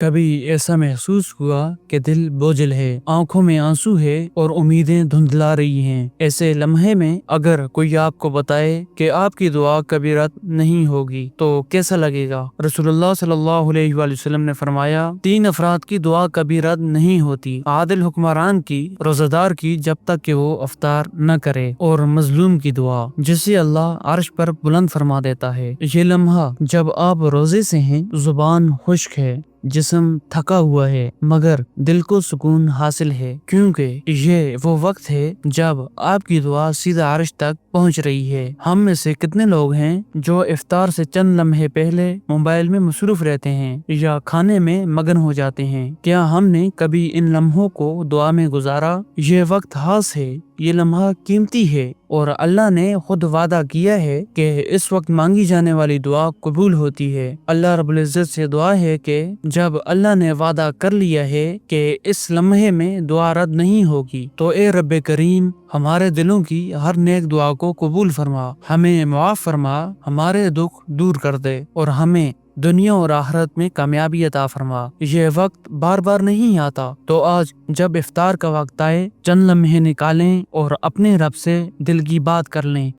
کبھی ایسا محسوس ہوا کہ دل بوجھل ہے، آنکھوں میں آنسو ہے اور امیدیں دھندلا رہی ہیں؟ ایسے لمحے میں اگر کوئی آپ کو بتائے کہ آپ کی دعا کبھی رد نہیں ہوگی تو کیسا لگے گا؟ رسول اللہ صلی اللہ علیہ وآلہ وسلم نے فرمایا، 3 افراد کی دعا کبھی رد نہیں ہوتی: عادل حکمران کی، روزہ دار کی جب تک کہ وہ افطار نہ کرے، اور مظلوم کی دعا جسے اللہ عرش پر بلند فرما دیتا ہے۔ یہ لمحہ جب آپ روزے سے ہیں، زبان خشک ہے، جسم تھکا ہوا ہے، مگر دل کو سکون حاصل ہے، کیونکہ یہ وہ وقت ہے جب آپ کی دعا سیدھا عرش تک پہنچ رہی ہے۔ ہم میں سے کتنے لوگ ہیں جو افطار سے چند لمحے پہلے موبائل میں مصروف رہتے ہیں یا کھانے میں مگن ہو جاتے ہیں؟ کیا ہم نے کبھی ان لمحوں کو دعا میں گزارا؟ یہ وقت خاص ہے، یہ لمحہ قیمتی ہے، اور اللہ نے خود وعدہ کیا ہے کہ اس وقت مانگی جانے والی دعا قبول ہوتی ہے۔ اللہ رب العزت سے دعا ہے کہ جب اللہ نے وعدہ کر لیا ہے کہ اس لمحے میں دعا رد نہیں ہوگی، تو اے رب کریم، ہمارے دلوں کی ہر نیک دعا کو قبول فرما، ہمیں معاف فرما، ہمارے دکھ دور کر دے، اور ہمیں دنیا اور آخرت میں کامیابی عطا فرما۔ یہ وقت بار بار نہیں آتا، تو آج جب افطار کا وقت آئے، چند لمحے نکالیں اور اپنے رب سے دل کی بات کر لیں۔